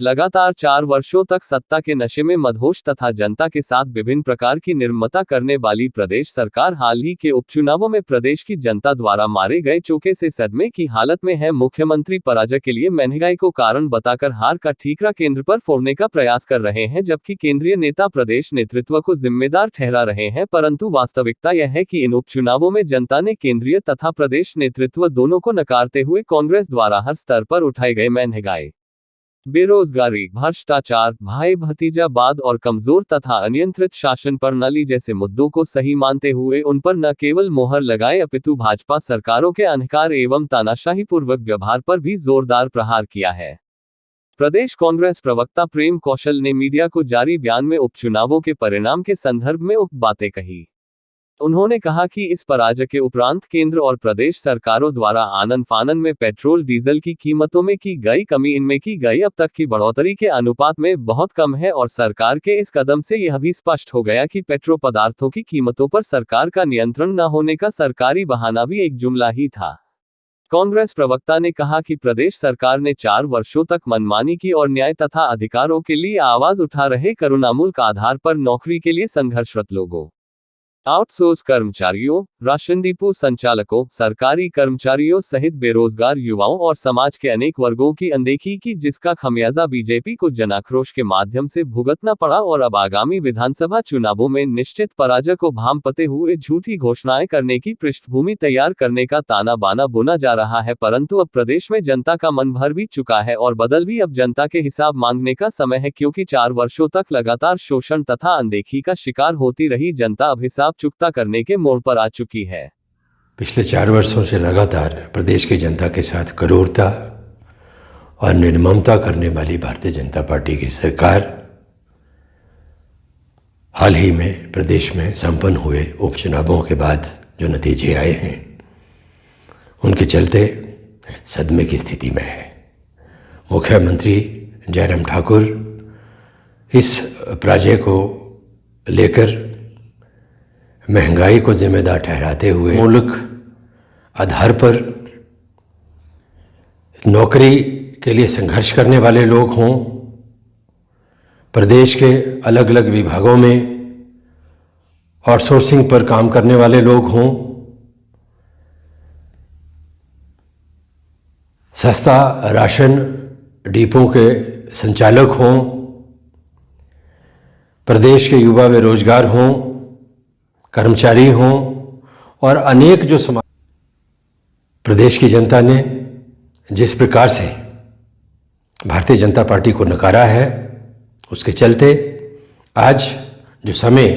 लगातार 4 वर्षों तक सत्ता के नशे में मदहोश तथा जनता के साथ विभिन्न प्रकार की निर्ममता करने वाली प्रदेश सरकार हाल ही के उपचुनावों में प्रदेश की जनता द्वारा मारे गए चोके से सदमे की हालत में है। मुख्यमंत्री पराजय के लिए महंगाई को कारण बताकर हार का ठीकरा केंद्र पर फोड़ने का प्रयास कर रहे हैं, जबकि केंद्रीय नेता प्रदेश नेतृत्व को जिम्मेदार ठहरा रहे हैं। परंतु वास्तविकता यह है कि इन उपचुनावों में जनता ने केंद्रीय तथा प्रदेश नेतृत्व दोनों को नकारते हुए कांग्रेस द्वारा हर स्तर पर उठाए गए महंगाई, बेरोजगारी, भ्रष्टाचार, भाई भतीजावाद और कमजोर तथा अनियंत्रित शासन प्रणाली जैसे मुद्दों को सही मानते हुए उन पर न केवल मोहर लगाए अपितु भाजपा सरकारों के अहंकार एवं तानाशाही पूर्वक व्यवहार पर भी जोरदार प्रहार किया है। प्रदेश कांग्रेस प्रवक्ता प्रेम कौशल ने मीडिया को जारी बयान में उपचुनावों के परिणाम के संदर्भ में उक्त बातें कही। उन्होंने कहा कि इस पराजय के उपरांत केंद्र और प्रदेश सरकारों द्वारा आनन फानन में पेट्रोल डीजल की कीमतों में की गई कमी, इनमें की गई अब तक की बढ़ोतरी के अनुपात में बहुत कम है और सरकार के इस कदम से यह भी स्पष्ट हो गया कि पेट्रो पदार्थों की कीमतों पर सरकार का नियंत्रण न होने का सरकारी बहाना भी एक जुमला ही था। कांग्रेस प्रवक्ता ने कहा कि प्रदेश सरकार ने 4 वर्षों तक मनमानी की और न्याय तथा अधिकारों के लिए आवाज उठा रहे करुणामूलक आधार पर नौकरी के लिए संघर्षरत लोगों, आउटसोर्स कर्मचारियों, राशन डिपो संचालकों, सरकारी कर्मचारियों सहित बेरोजगार युवाओं और समाज के अनेक वर्गों की अनदेखी की, जिसका खमियाजा बीजेपी को जनाक्रोश के माध्यम से भुगतना पड़ा और अब आगामी विधानसभा चुनावों में निश्चित पराजय को भांपते हुए झूठी घोषणाएं करने की पृष्ठभूमि तैयार करने का ताना बाना बुना जा रहा है। परंतु अब प्रदेश में जनता का मन भर भी चुका है और बदल भी अब जनता के हिसाब मांगने का समय है, क्योंकि 4 वर्षों तक लगातार शोषण तथा अनदेखी का शिकार होती रही जनता अब हिसाब चुकता करने के मोड़ पर आ चुकी है। पिछले 4 वर्षों से लगातार प्रदेश की जनता के साथ क्रूरता और निर्ममता करने वाली भारतीय जनता पार्टी की सरकार हाल ही में प्रदेश में संपन्न हुए उपचुनावों के बाद जो नतीजे आए हैं उनके चलते सदमे की स्थिति में है। मुख्यमंत्री जयराम ठाकुर इस पराजय को लेकर महंगाई को जिम्मेदार ठहराते हुए मौलिक आधार पर नौकरी के लिए संघर्ष करने वाले लोग हों, प्रदेश के अलग अलग विभागों में आउटसोर्सिंग पर काम करने वाले लोग हों, सस्ता राशन डिपो के संचालक हों, प्रदेश के युवा बेरोजगार हों, कर्मचारी हों और अनेक जो समाज, प्रदेश की जनता ने जिस प्रकार से भारतीय जनता पार्टी को नकारा है उसके चलते आज जो समय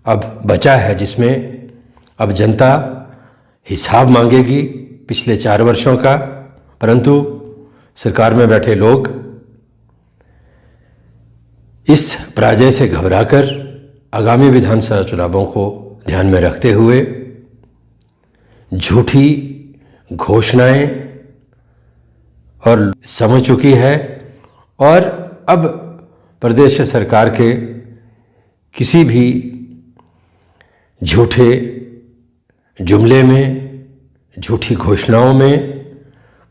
अब बचा है जिसमें अब जनता हिसाब मांगेगी पिछले 4 वर्षों का, परंतु सरकार में बैठे लोग इस पराजय से घबराकर आगामी विधानसभा चुनावों को ध्यान में रखते हुए झूठी घोषणाएं और समझ चुकी है और अब प्रदेश सरकार के किसी भी झूठे जुमले में, झूठी घोषणाओं में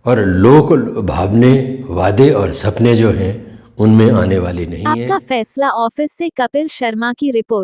और लोक भावने वादे और सपने जो हैं उनमें आने वाली नहीं है। आपका फैसला ऑफिस से कपिल शर्मा की रिपोर्ट।